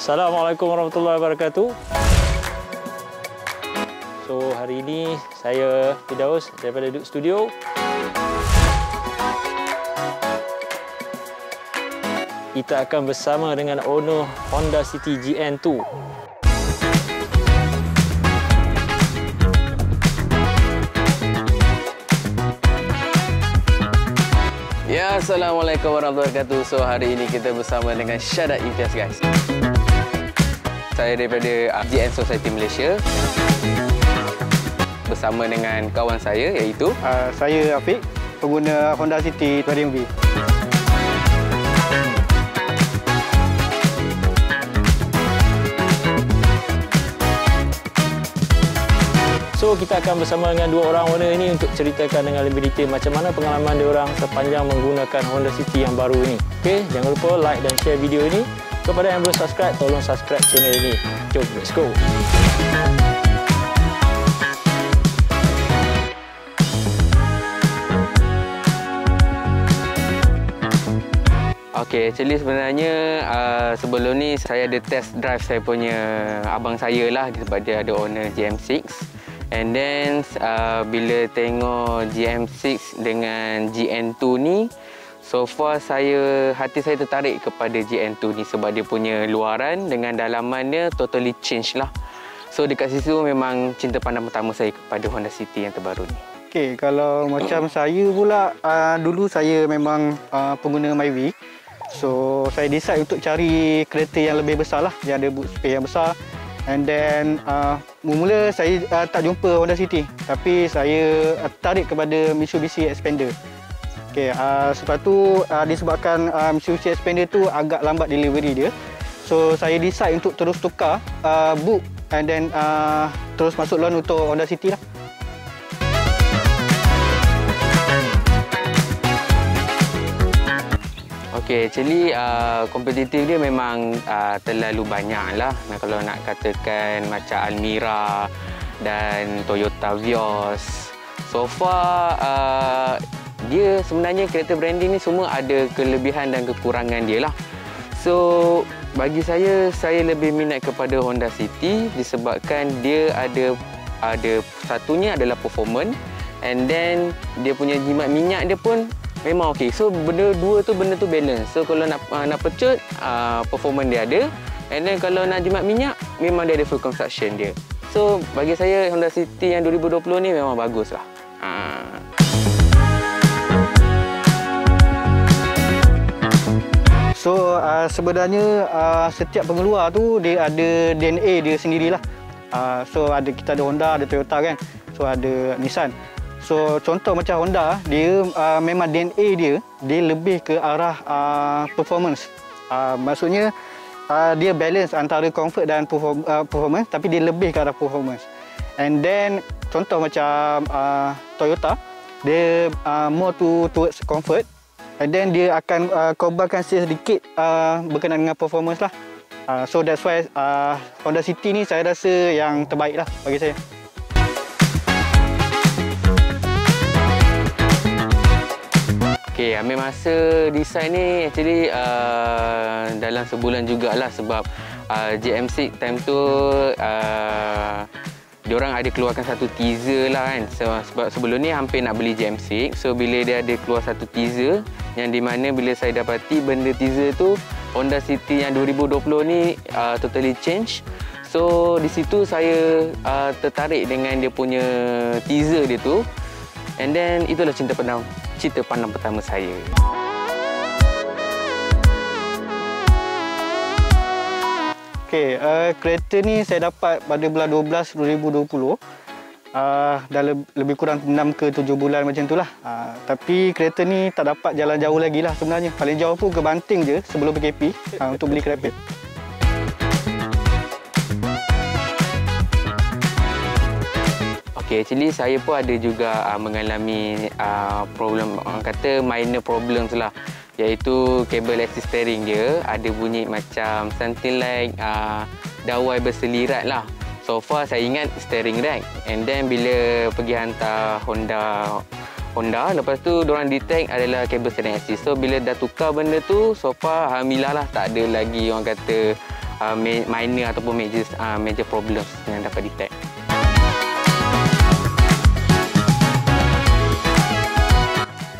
Assalamualaikum warahmatullahi wabarakatuh. So, hari ini saya Firdaus daripada Duke Studio. Kita akan bersama dengan owner Honda City GN2. Ya, Assalamualaikum warahmatullahi wabarakatuh. So, hari ini kita bersama dengan Syadat Imtiaz, guys. Saya daripada GN Society Malaysia. Bersama dengan kawan saya iaitu saya Afiq, pengguna Honda City 2000. So, kita akan bersama dengan dua orang owner ini untuk ceritakan dengan lebih detail macam mana pengalaman diorang sepanjang menggunakan Honda City yang baru ini. Okey, jangan lupa like dan share video ini. Kepada yang belum subscribe, tolong subscribe channel ini. Jom, let's go. Okey, actually sebenarnya sebelum ni saya ada test drive saya punya abang saya lah, sebab dia ada owner GM6. And then bila tengok GM6 dengan GN2 ni, so far hati saya tertarik kepada GN2 ni sebab dia punya luaran dengan dalaman dia totally change lah. So dekat situ memang cinta pandang pertama saya kepada Honda City yang terbaru ni. Okey, kalau macam saya pula, dulu saya memang pengguna Myvi. So saya decide untuk cari kereta yang lebih besar lah, yang ada boot space yang besar. And then mula saya tak jumpa Honda City, tapi saya tertarik kepada Mitsubishi Xpander. Okey, sebab tu disebabkan Mitsubishi Xpander tu agak lambat delivery dia. So saya decide untuk terus tukar book and then terus masuk loan untuk Honda City lah. Okay, actually kompetitif dia memang terlalu banyak lah. Kalau nak katakan macam Almira dan Toyota Vios. So far dia sebenarnya kereta branding ni semua ada kelebihan dan kekurangan dia lah. So bagi saya lebih minat kepada Honda City disebabkan dia ada satunya adalah performance, and then dia punya jimat minyak dia pun memang okey. So benda tu balance. So kalau nak pecut, performance dia ada, and then kalau nak jimat minyak, memang dia ada full consumption dia. So bagi saya Honda City yang 2020 ni memang bagus lah. So sebenarnya setiap pengeluar tu dia ada DNA dia sendirilah. So kita ada Honda, ada Toyota kan. So ada Nissan. So contoh macam Honda, dia memang DNA dia lebih ke arah performance. Maksudnya dia balance antara comfort dan performance, tapi dia lebih ke arah performance. And then contoh macam Toyota, dia more towards comfort. And then dia akan korbankan sedikit berkenaan dengan performance lah. So that's why Honda City ni saya rasa yang terbaik lah bagi saya. Okay, ambil masa design ni actually dalam sebulan jugalah sebab GM6 time tu diorang ada keluarkan satu teaser lah kan. Sebab sebelum ni hampir nak beli GM6. So bila dia ada keluar satu teaser yang di mana bila saya dapati benda teaser tu Honda City yang 2020 ni totally change. So di situ saya tertarik dengan dia punya teaser dia tu. And then itulah cinta pandang pertama saya. Okey, kereta ni saya dapat pada bulan 12 2020. Dah lebih kurang 6 ke 7 bulan macam itulah. Tapi kereta ni tak dapat jalan jauh lagi lah sebenarnya. Paling jauh pun ke Banting je sebelum PKP untuk beli kereta. Okay, actually saya pun ada juga mengalami problem, orang kata minor problems lah, iaitu kabel assist steering dia ada bunyi macam something like dawai berselirat lah. So far saya ingat steering rack, and then bila pergi hantar Honda, lepas tu diorang detect adalah kabel steering assist. So bila dah tukar benda tu, so far alhamdulillah lah tak ada lagi orang kata minor ataupun major problems yang dapat detect.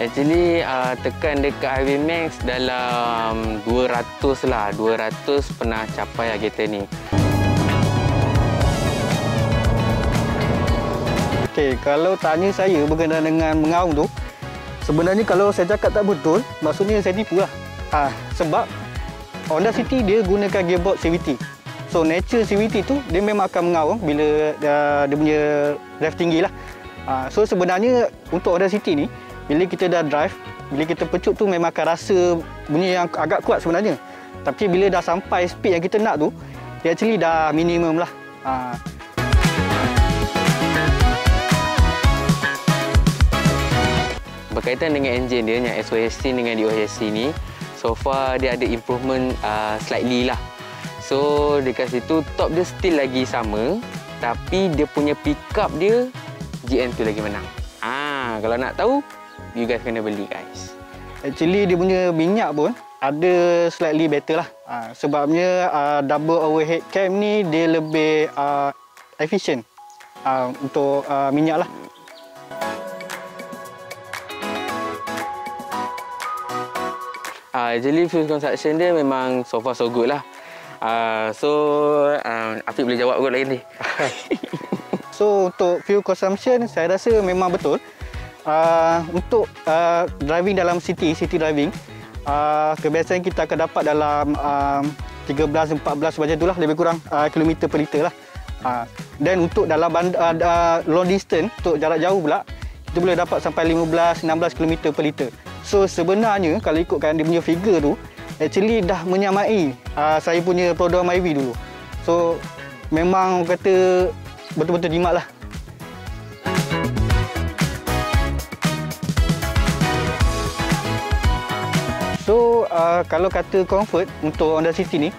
Actually tekan dekat Highway Max dalam 200 lah, 200 pernah capai lah kereta ni. Okey, kalau tanya saya berkenaan dengan mengaung tu, sebenarnya kalau saya cakap tak betul, maksudnya saya tipu lah. Sebab Honda City dia gunakan gearbox CVT. So nature CVT tu dia memang akan mengaung bila dia punya rev tinggi lah. So sebenarnya untuk Honda City ni, bila kita dah drive, bila kita pecut tu memang akan rasa bunyi yang agak kuat sebenarnya. Tapi bila dah sampai speed yang kita nak tu, dia actually dah minimum lah. Berkaitan dengan enjin dia, yang SOHC dengan DOHC ni, so far dia ada improvement slightly lah. So dekat situ top dia still lagi sama, tapi dia punya pickup dia GN tu lagi menang. Kalau nak tahu, you guys kena beli guys. Actually dia punya minyak pun ada slightly better lah. Sebabnya double overhead cam ni dia lebih efficient untuk minyak lah. Actually fuel consumption dia memang so far so good lah. Afiq boleh jawab kot lagi ni. So untuk fuel consumption saya rasa memang betul. Untuk driving dalam city driving, kebiasaan kita akan dapat dalam 13-14 macam itulah, lebih kurang kilometer per liter lah. Dan untuk dalam long distance, untuk jarak jauh pula, kita boleh dapat sampai 15-16 km per liter. So sebenarnya kalau ikutkan dia punya figure tu, actually dah menyamai saya punya Prodom iV dulu. So memang kata betul-betul jimat lah. So kalau kata comfort untuk Honda City ni,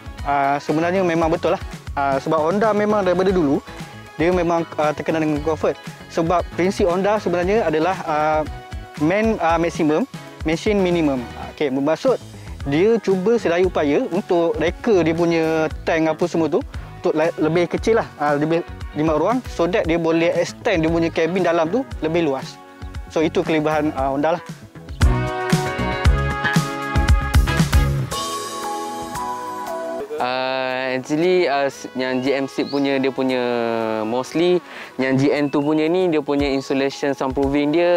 sebenarnya memang betul lah. Sebab Honda memang daripada dulu dia memang terkenal dengan comfort. Sebab prinsip Honda sebenarnya adalah man maximum, machine minimum. Okay, bermaksud dia cuba sedaya upaya untuk reka dia punya tank apa semua tu untuk lebih kecil lah, lebih 5 ruang, so that dia boleh extend dia punya cabin dalam tu lebih luas. So itu kelebihan Honda lah. Actually yang GM6 punya, dia punya mostly yang GN2 punya ni, dia punya insulation soundproofing dia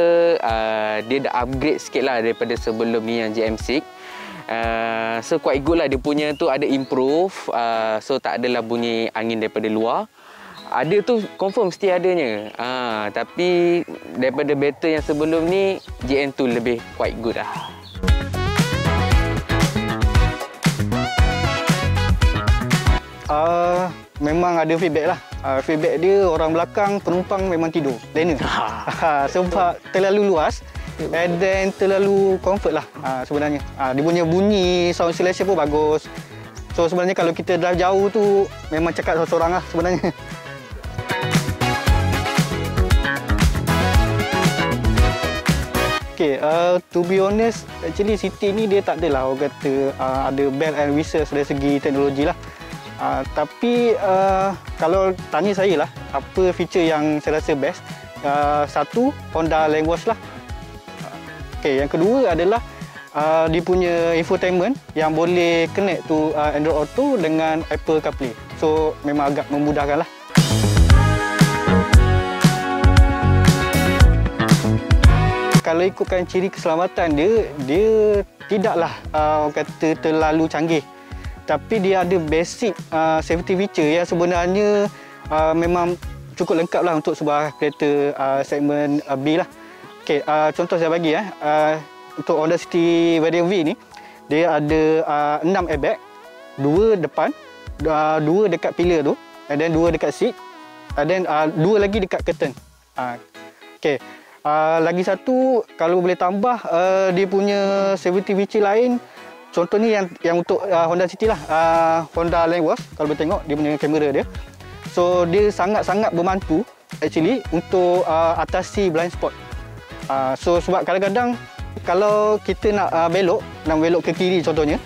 dia dah upgrade sikit lah daripada sebelum ni yang GM6. So quite good lah, dia punya tu ada improve, so tak adalah bunyi angin daripada luar. Ada tu confirm mesti adanya, tapi daripada better yang sebelum ni, GN2 lebih quite good lah. Memang ada feedback lah. Feedback dia orang belakang penumpang memang tidur, lena. Sebab terlalu luas and then terlalu comfort lah sebenarnya. Dia punya bunyi sound insulation pun bagus. So sebenarnya kalau kita drive jauh tu memang cakap seorang-seorang lah sebenarnya. Okay, to be honest, actually City ni dia tak adalah orang kata ada bell and whistle dari segi teknologi lah. Tapi kalau tanya saya lah, apa feature yang saya rasa best? Satu, Honda Language lah. Okay, yang kedua adalah dia punya infotainment yang boleh connect to Android Auto dengan Apple CarPlay. So memang agak memudahkan lah. Kalau ikutkan ciri keselamatan dia tidaklah orang kata terlalu canggih. Tapi dia ada basic safety feature yang sebenarnya memang cukup lengkap lah untuk sebuah kereta segmen B lah. Okay, contoh saya bagi untuk Honda City Variant V ni, dia ada 6 airbag, 2 depan, 2 dekat pillar tu, and then 2 dekat seat, and then 2 lagi dekat curtain. Okay. Lagi satu, kalau boleh tambah dia punya safety feature lain. Contoh ni yang untuk Honda City lah, Honda Language, kalau boleh tengok dia punya kamera dia. So dia sangat-sangat membantu actually untuk atasi blind spot. So sebab kadang-kadang kalau kita nak belok ke kiri contohnya,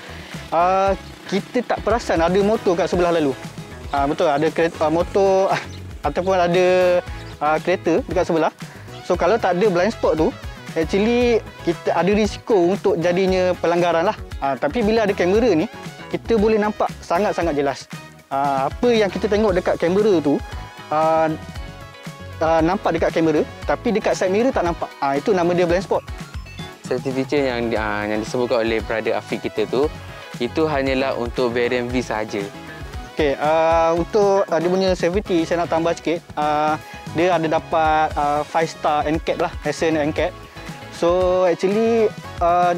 kita tak perasan ada motor kat sebelah lalu. Betul, ada kereta, motor ataupun ada kereta dekat sebelah. So kalau tak ada blind spot tu, actually kita ada risiko untuk jadinya pelanggaran lah. Tapi bila ada kamera ni, kita boleh nampak sangat-sangat jelas. Apa yang kita tengok dekat kamera tu nampak dekat kamera, tapi dekat side mirror tak nampak. Itu nama dia blind spot. Safety feature yang disebutkan oleh Brother Afiq kita tu, itu hanyalah untuk variant V sahaja. Okey, untuk dia punya safety saya nak tambah sikit. Dia ada dapat 5-star NCAP lah, Ascent NCAP. So actually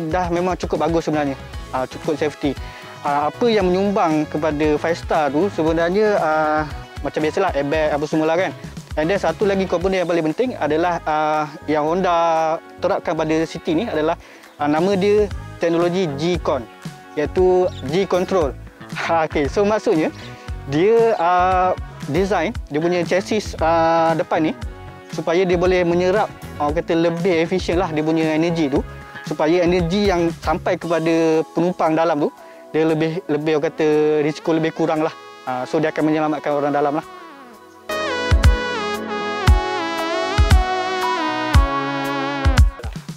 dah memang cukup bagus sebenarnya. Cukup safety. Apa yang menyumbang kepada 5-star tu sebenarnya macam biasalah airbag apa semualah kan. And then satu lagi komponen yang paling penting adalah yang Honda terapkan pada City ni adalah nama dia teknologi G-Con, iaitu G-Control. Okay, so maksudnya dia design dia punya chassis depan ni supaya dia boleh menyerap orang kata lebih efisien lah dia punya energi tu, supaya energi yang sampai kepada penumpang dalam tu dia lebih orang kata risiko lebih kurang lah. So dia akan menyelamatkan orang dalam lah.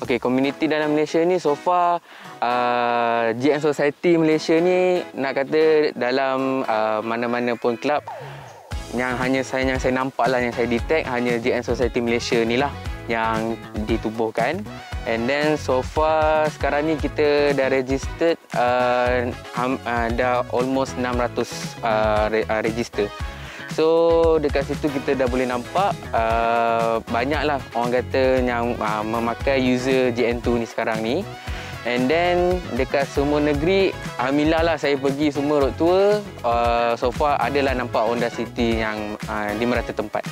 Okey, komuniti dalam Malaysia ni so far GN Society Malaysia ni nak kata dalam mana-mana pun kelab yang saya nampak lah, yang saya detect hanya GN Society Malaysia ni lah yang ditubuhkan. And then so far sekarang ni kita dah registered dah almost 600 register. So dekat situ kita dah boleh nampak banyaklah orang kata yang memakai user JN2 ni sekarang ni. And then dekat semua negeri, alhamdulillah lah saya pergi semua road tour, so far adalah nampak Honda City yang di merata tempat.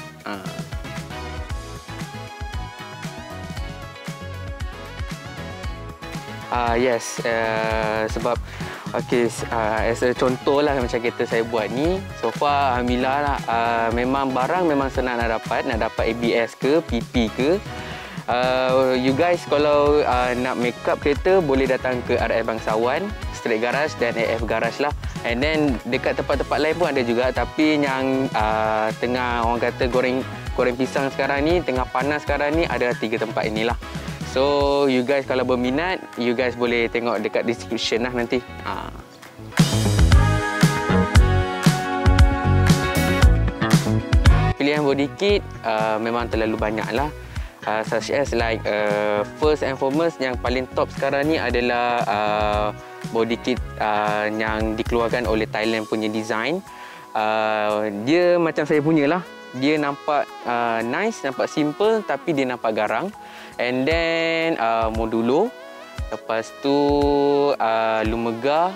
Yes, sebab as a contoh lah macam kereta saya buat ni, so far alhamdulillah lah, memang barang memang senang nak dapat ABS ke, PP ke. You guys kalau nak make up kereta boleh datang ke RF Bangsawan, Straight Garage dan AF Garage lah. And then dekat tempat-tempat lain pun ada juga, tapi yang tengah orang kata goreng pisang sekarang ni, tengah panas sekarang ni, ada 3 tempat inilah. So you guys kalau berminat, you guys boleh tengok dekat description lah nanti. Pilihan body kit memang terlalu banyak lah. Such as like first and foremost yang paling top sekarang ni adalah body kit yang dikeluarkan oleh Thailand punya design. Dia macam saya punya lah. Dia nampak nice, nampak simple, tapi dia nampak garang. And then modulo, lepas tu Lumega,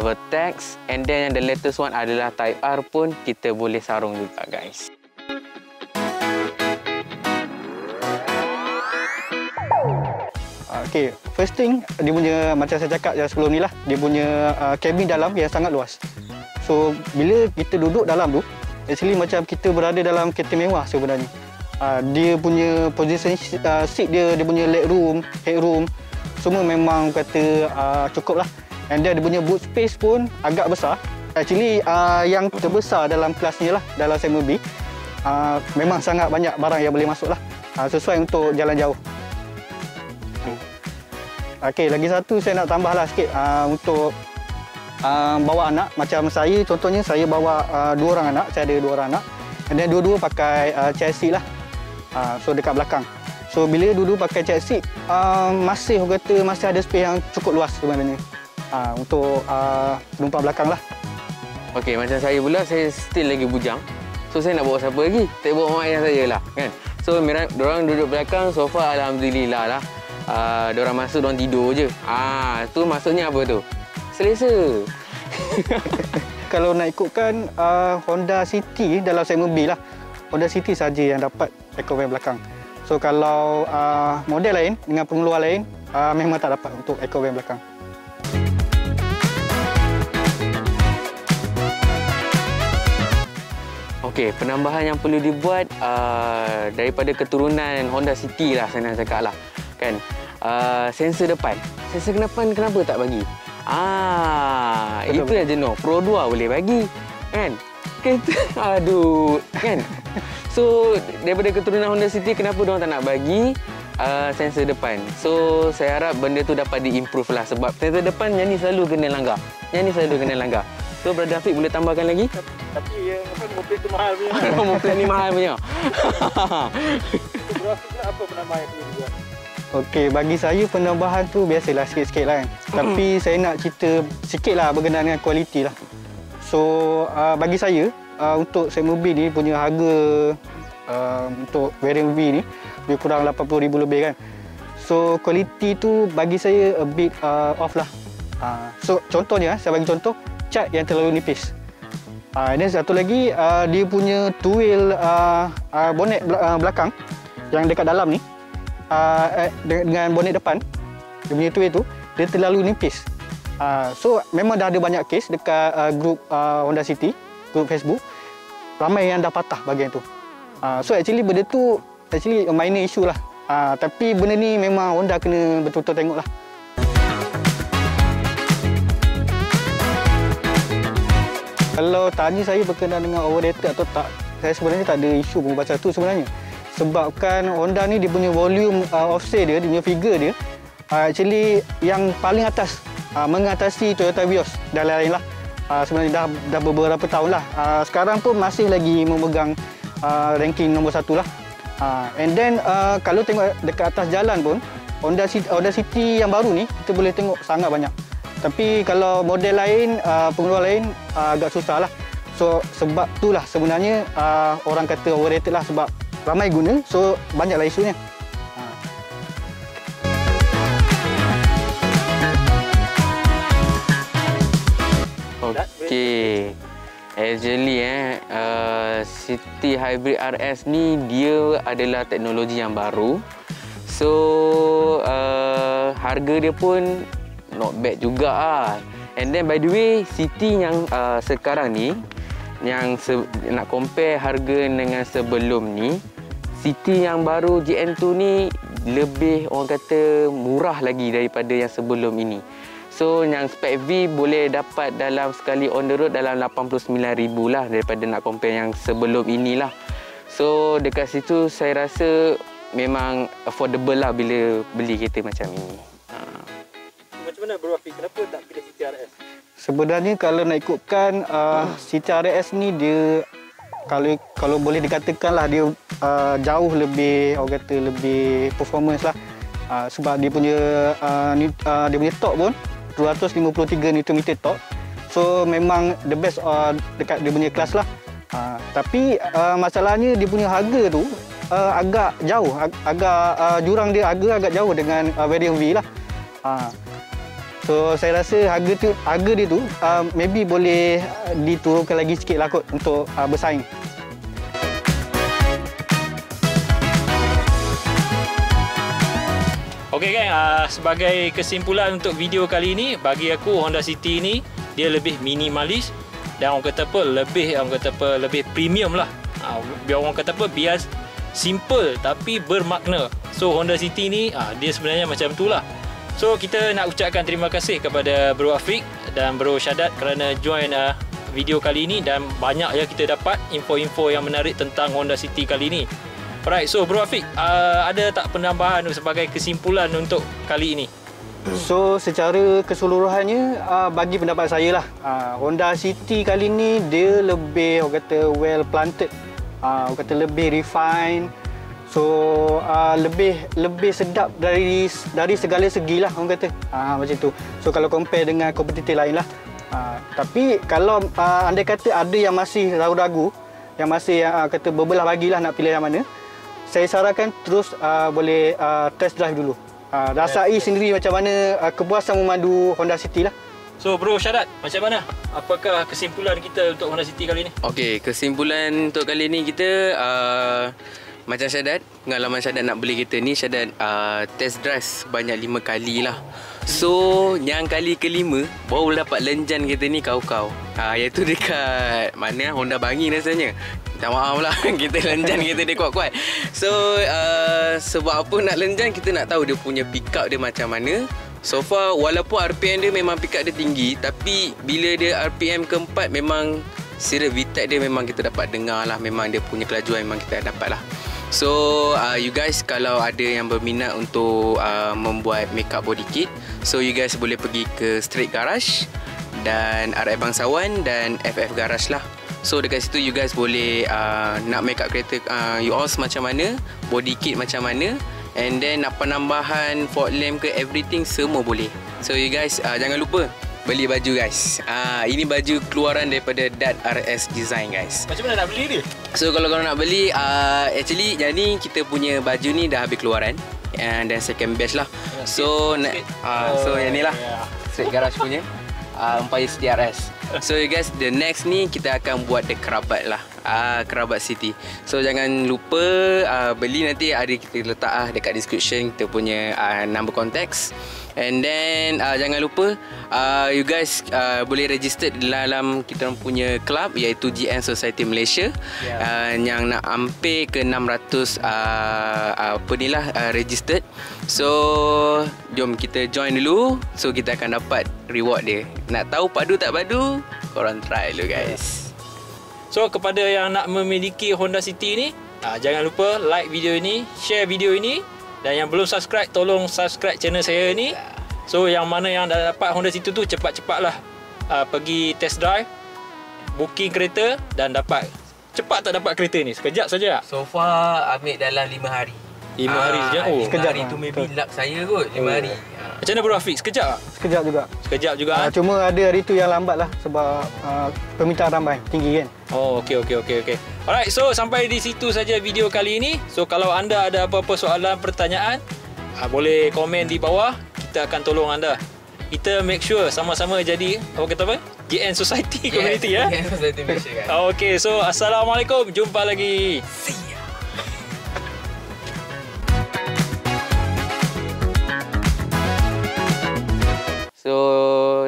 Vertex, and then the latest one adalah Type R pun kita boleh sarung juga guys. Okay, first thing dia punya macam saya cakap yang sebelum ni lah, dia punya cabin dalam yang sangat luas. So bila kita duduk dalam tu, actually macam kita berada dalam kereta mewah sebenarnya. Dia punya position seat dia punya leg room, headroom, semua memang kata cukup lah. And then dia punya boot space pun agak besar. Actually yang terbesar dalam kelas ni lah, dalam segmen B. Memang sangat banyak barang yang boleh masuk lah, sesuai untuk jalan jauh. Okay, lagi satu saya nak tambah lah sikit untuk bawa anak. Macam saya, contohnya saya bawa 2 orang anak, saya ada 2 orang anak. And then dua-dua pakai child seat lah. So dekat belakang. So bila dulu pakai child seat, masih ada space yang cukup luas sebenarnya untuk penumpang belakang lah. Okey, macam saya pula, saya still lagi bujang. So saya nak bawa siapa lagi? Tak bawa mak ayah saya lah kan. So diorang duduk belakang sofa, alhamdulillah lah. Diorang masuk, diorang tidur je. Tu maksudnya apa tu? Selesa. Kalau nak ikutkan Honda City dalam segmen B lah, Honda City saja yang dapat eco-van belakang. So kalau model lain dengan pengeluar lain memang tak dapat untuk eco-van belakang. Okey, penambahan yang perlu dibuat daripada keturunan Honda City lah saya nak cakap lah kan. Sensor depan. Sensor depan kenapa tak bagi? Betul, itu yang jenuh. Pro 2 boleh bagi. Kan? Aduh, kan? So, daripada keturunan Honda City, kenapa diorang tak nak bagi sensor depan? So, saya harap benda tu dapat di-improve lah. Sebab sensor depan yang ni selalu kena langgar. So, Brother Afiq boleh tambahkan lagi? Tapi yang mobil tu mahal punya. Mobil ni mahal punya. Bro Afiq lah, apa penambahan yang perlu dibuat? Okey, bagi saya penambahan tu biasalah sikit-sikit lah kan. Tapi saya nak cerita sikit lah berkenaan dengan kualiti lah. So, bagi saya, untuk set mobil ni punya harga untuk variant V ni lebih kurang 80,000 lebih kan. So, kualiti tu bagi saya a bit off lah. So, contohnya, saya bagi contoh, cat yang terlalu nipis. Dan satu lagi, dia punya tuil bonet belakang yang dekat dalam ni, dengan bonet depan, dia punya tuil tu, dia terlalu nipis. So memang dah ada banyak kes dekat grup Honda City, grup Facebook, ramai yang dah patah bahagian tu. So actually benda tu actually minor issue lah. Tapi benda ni memang Honda kena betul-betul tengok lah. Kalau tanya saya berkenaan dengan overrated atau tak, saya sebenarnya tak ada isu pun pasal tu sebenarnya. Sebabkan Honda ni dia punya volume of sale dia punya figure dia actually yang paling atas, mengatasi Toyota Vios dan lain-lain lah. Sebenarnya dah beberapa tahun lah. Sekarang pun masih lagi memegang ranking nombor 1 lah. And then kalau tengok dekat atas jalan pun, Honda City yang baru ni kita boleh tengok sangat banyak. Tapi kalau model lain, pengeluar lain agak susah lah. So sebab itulah sebenarnya orang kata overrated lah, sebab ramai guna, so banyaklah isunya. Okey. Actually City Hybrid RS ni dia adalah teknologi yang baru. So harga dia pun not bad juga ah. And then by the way, City yang sekarang ni yang nak compare harga dengan sebelum ni, City yang baru GN2 ni lebih orang kata murah lagi daripada yang sebelum ini. So yang spec V boleh dapat dalam sekali on the road dalam 89,000 lah daripada nak compare yang sebelum inilah. So dekat situ saya rasa memang affordable lah bila beli kereta macam ini. Macam mana Bro Afiq, kenapa tak pilih City RS? Sebenarnya kalau nak ikutkan City RS ni dia kalau boleh dikatakan lah dia jauh lebih orang kata lebih performance lah. Sebab dia punya torque pun 253 Nm torque. So memang the best dekat dia punya kelas lah. Tapi masalahnya dia punya harga tu agak jauh, jurang dia agak jauh dengan variant V lah. So saya rasa harga dia tu maybe boleh diturunkan lagi sikit lah kot untuk bersaing. Okey gang, sebagai kesimpulan untuk video kali ini, bagi aku Honda City ni dia lebih minimalis dan orang kata lebih premium lah. Biar orang kata biar simple tapi bermakna. So Honda City ni dia sebenarnya macam tu lah. So kita nak ucapkan terima kasih kepada Bro Afiq dan Bro Syadat kerana join video kali ini, dan banyak yang kita dapat info-info yang menarik tentang Honda City kali ini. Alright, so Bro Afiq, ada tak penambahan sebagai kesimpulan untuk kali ini? So secara keseluruhannya bagi pendapat saya lah, Honda City kali ni dia lebih orang kata well planted, orang kata lebih refine. So lebih sedap dari segala segi lah orang kata, macam tu. So kalau compare dengan kompetitor lain lah. Tapi kalau andai kata ada yang masih ragu-ragu, yang masih kata berbelah bagilah nak pilih yang mana, saya sarankan terus boleh test drive dulu. Rasai sendiri macam mana kepuasan memandu Honda City lah. So Bro Syadat, macam mana? Apakah kesimpulan kita untuk Honda City kali ni? Okey, kesimpulan untuk kali ni kita macam Syadat, pengalaman Syadat nak beli kereta ni, Syadat test drive sebanyak 5 kali lah. So yang kali kelima baru dapat lenjan kereta ni kau-kau. Iaitu dekat mana Honda Bangi rasanya. Tak maaf lah, kita lenjan kereta dia kuat-kuat. So sebab apa nak lenjan, kita nak tahu dia punya pick up dia macam mana. So far walaupun RPM dia memang pick up dia tinggi, tapi bila dia RPM keempat memang serious VTEC dia memang kita dapat dengar lah, memang dia punya kelajuan memang kita dapat lah. So you guys kalau ada yang berminat untuk membuat makeup body kit, so you guys boleh pergi ke Straight Garage dan RF Bangsawan dan FF Garage lah. So dekat situ you guys boleh nak makeup kereta you all macam mana, body kit macam mana, and then nak penambahan fog lamp ke everything semua boleh. So you guys jangan lupa beli baju guys. Ini baju keluaran daripada Dat RS Design guys. Macam mana nak beli dia? So kalau nak beli actually jadi kita punya baju ni dah habis keluaran dan second batch lah. So so yang ni lah Straight Garage punya Empire City RS. So you guys, the next ni kita akan buat the Kerabat lah, Kerabat City. So jangan lupa beli, nanti ada kita letak dekat description kita punya number contacts. And then jangan lupa you guys boleh register dalam kita punya club iaitu GN Society Malaysia, yang nak hampir ke 600 apa ni lah registered. So jom kita join dulu, so kita akan dapat reward dia. Nak tahu padu tak padu, korang try dulu guys. So kepada yang nak memiliki Honda City ni, jangan lupa like video ini, share video ini, dan yang belum subscribe tolong subscribe channel saya ni. So yang mana yang dah dapat Honda City tu cepat-cepatlah pergi test drive, booking kereta dan dapat. Cepat tak dapat kereta ni? Sekejap saja. So far ambil dalam 5 hari. 5 hari saja. Oh, sekejap hari tu maybe luck saya kot 5 hari. Macam mana Bro Afiq? Sekejap tak? Sekejap juga. Sekejap juga. Cuma ada hari tu yang lambat lah sebab permintaan ramai, tinggi kan. Oh, okey. Alright, so sampai di situ saja video kali ini. So kalau anda ada apa-apa soalan, pertanyaan, boleh komen di bawah. Kita akan tolong anda. Kita make sure sama-sama jadi GN Society Community ya. GN Society Malaysia kan. Okey, so assalamualaikum. Jumpa lagi. See ya. So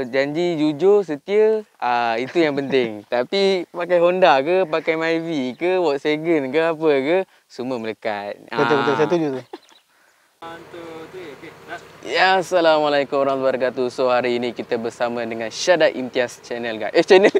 janji jujur setia, itu yang penting. Tapi pakai Honda ke, pakai Myvi ke, Volkswagen ke apa ke, semua melekat. Betul, saya setuju tu. Ya, Assalamualaikum warahmatullahi wabarakatuh. So hari ini kita bersama dengan Syada Imtiaz channel guys. Channel